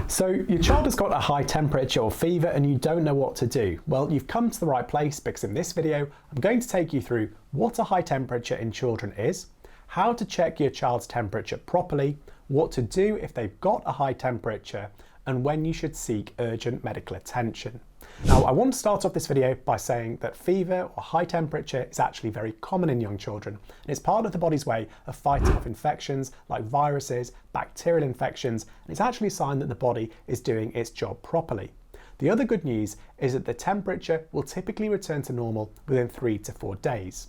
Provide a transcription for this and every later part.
So your child has got a high temperature or fever and you don't know what to do. Well, you've come to the right place because in this video, I'm going to take you through what a high temperature in children is, how to check your child's temperature properly, what to do if they've got a high temperature, and when you should seek urgent medical attention. Now, I want to start off this video by saying that fever or high temperature is actually very common in young children, and it's part of the body's way of fighting off infections like viruses, bacterial infections, and it's actually a sign that the body is doing its job properly. The other good news is that the temperature will typically return to normal within 3 to 4 days.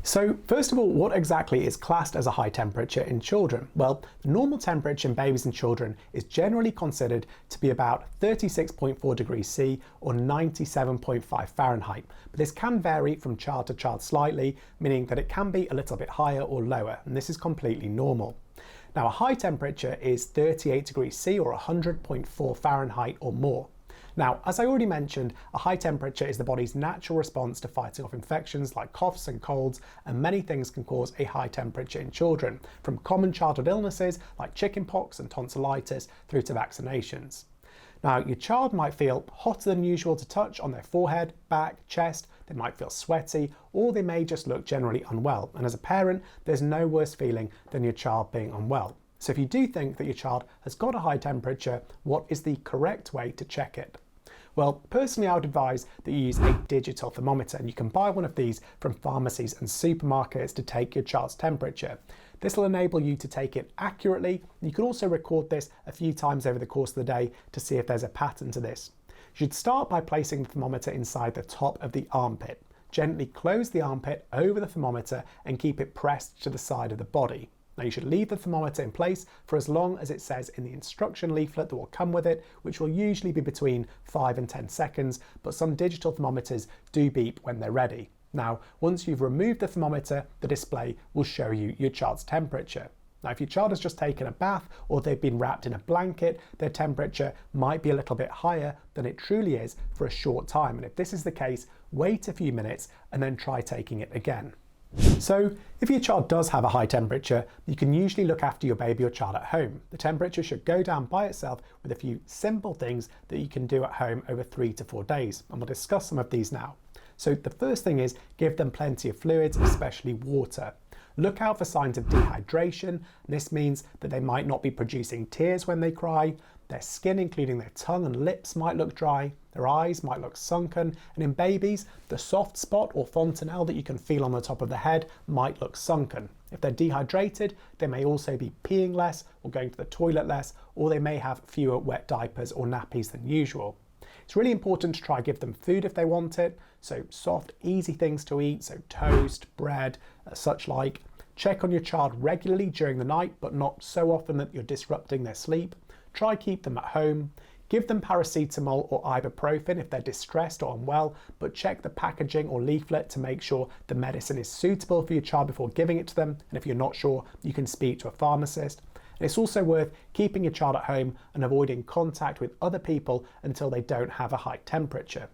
So first of all, what exactly is classed as a high temperature in children? Well, the normal temperature in babies and children is generally considered to be about 36.4 degrees C or 97.5 Fahrenheit. But this can vary from child to child slightly, meaning that it can be a little bit higher or lower, and this is completely normal. Now, a high temperature is 38 degrees C or 100.4 Fahrenheit or more. Now, as I already mentioned, a high temperature is the body's natural response to fighting off infections like coughs and colds, and many things can cause a high temperature in children, from common childhood illnesses like chickenpox and tonsillitis through to vaccinations. Now, your child might feel hotter than usual to touch on their forehead, back, chest, they might feel sweaty, or they may just look generally unwell. And as a parent, there's no worse feeling than your child being unwell. So if you do think that your child has got a high temperature, what is the correct way to check it? Well, personally, I would advise that you use a digital thermometer, and you can buy one of these from pharmacies and supermarkets to take your child's temperature. This will enable you to take it accurately. You can also record this a few times over the course of the day to see if there's a pattern to this. You should start by placing the thermometer inside the top of the armpit. Gently close the armpit over the thermometer and keep it pressed to the side of the body. Now, you should leave the thermometer in place for as long as it says in the instruction leaflet that will come with it, which will usually be between 5 and 10 seconds, but some digital thermometers do beep when they're ready. Now, once you've removed the thermometer, the display will show you your child's temperature. Now, if your child has just taken a bath or they've been wrapped in a blanket, their temperature might be a little bit higher than it truly is for a short time. And if this is the case, wait a few minutes and then try taking it again. So if your child does have a high temperature, you can usually look after your baby or child at home. The temperature should go down by itself with a few simple things that you can do at home over 3 to 4 days. And we'll discuss some of these now. So the first thing is give them plenty of fluids, especially water. Look out for signs of dehydration. This means that they might not be producing tears when they cry. Their skin, including their tongue and lips, might look dry. Their eyes might look sunken. And in babies, the soft spot or fontanelle that you can feel on the top of the head might look sunken. If they're dehydrated, they may also be peeing less or going to the toilet less, or they may have fewer wet diapers or nappies than usual. It's really important to try give them food if they want it. So soft, easy things to eat, so toast, bread, such like. Check on your child regularly during the night, but not so often that you're disrupting their sleep. Try keep them at home. Give them paracetamol or ibuprofen if they're distressed or unwell, but check the packaging or leaflet to make sure the medicine is suitable for your child before giving it to them. And if you're not sure, you can speak to a pharmacist. And it's also worth keeping your child at home and avoiding contact with other people until they don't have a high temperature.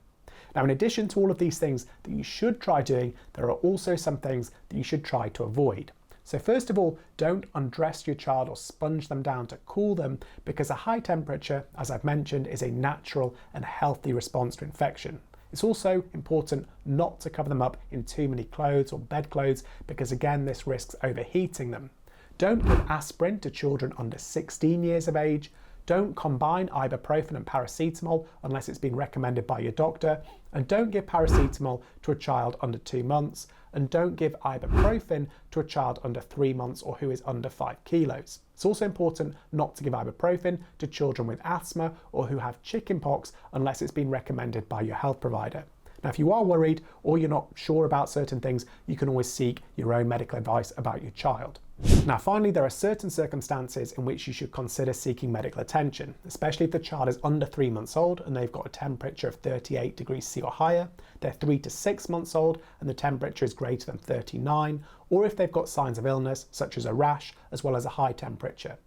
Now, in addition to all of these things that you should try doing, there are also some things that you should try to avoid. So first of all, don't undress your child or sponge them down to cool them, because a high temperature, as I've mentioned, is a natural and healthy response to infection. It's also important not to cover them up in too many clothes or bedclothes, because again, this risks overheating them. Don't give aspirin to children under 16 years of age. Don't combine ibuprofen and paracetamol unless it's been recommended by your doctor. And don't give paracetamol to a child under 2 months. And don't give ibuprofen to a child under 3 months or who is under 5 kilos. It's also important not to give ibuprofen to children with asthma or who have chickenpox unless it's been recommended by your health provider. Now, if you are worried or you're not sure about certain things, you can always seek your own medical advice about your child. Now, finally, there are certain circumstances in which you should consider seeking medical attention, especially if the child is under 3 months old and they've got a temperature of 38 degrees C or higher, they're 3 to 6 months old and the temperature is greater than 39, or if they've got signs of illness such as a rash as well as a high temperature.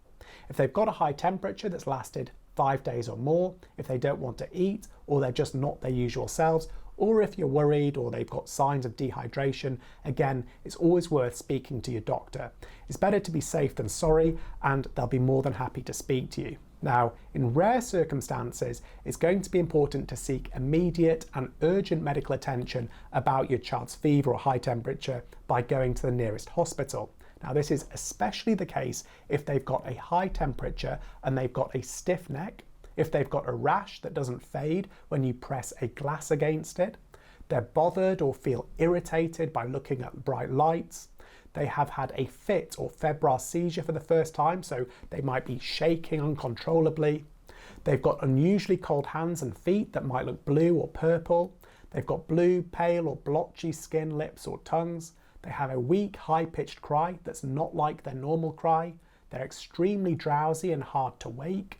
If they've got a high temperature that's lasted 5 days or more, if they don't want to eat or they're just not their usual selves, or if you're worried or they've got signs of dehydration, again, it's always worth speaking to your doctor. It's better to be safe than sorry, and they'll be more than happy to speak to you. Now, in rare circumstances, it's going to be important to seek immediate and urgent medical attention about your child's fever or high temperature by going to the nearest hospital. Now, this is especially the case if they've got a high temperature and they've got a stiff neck, if they've got a rash that doesn't fade when you press a glass against it, they're bothered or feel irritated by looking at bright lights, they have had a fit or febrile seizure for the first time, so they might be shaking uncontrollably, they've got unusually cold hands and feet that might look blue or purple, they've got blue, pale or blotchy skin, lips or tongues, they have a weak, high-pitched cry that's not like their normal cry, they're extremely drowsy and hard to wake,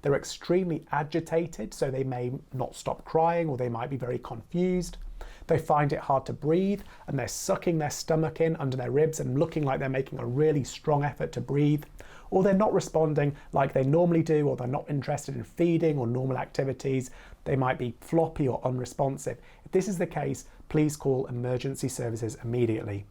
they're extremely agitated, so they may not stop crying or they might be very confused. They find it hard to breathe and they're sucking their stomach in under their ribs and looking like they're making a really strong effort to breathe. Or they're not responding like they normally do, or they're not interested in feeding or normal activities. They might be floppy or unresponsive. If this is the case, please call emergency services immediately.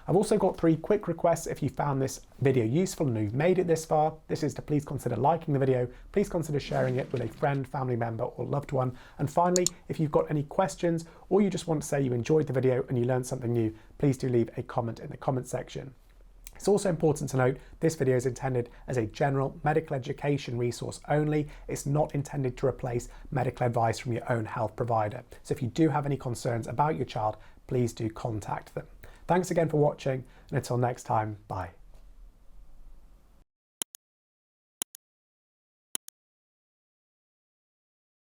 I've also got 3 quick requests if you found this video useful and you've made it this far. This is to please consider liking the video, please consider sharing it with a friend, family member or loved one. And finally, if you've got any questions or you just want to say you enjoyed the video and you learned something new, please do leave a comment in the comment section. It's also important to note this video is intended as a general medical education resource only. It's not intended to replace medical advice from your own health provider. So if you do have any concerns about your child, please do contact them. Thanks again for watching, and until next time, bye.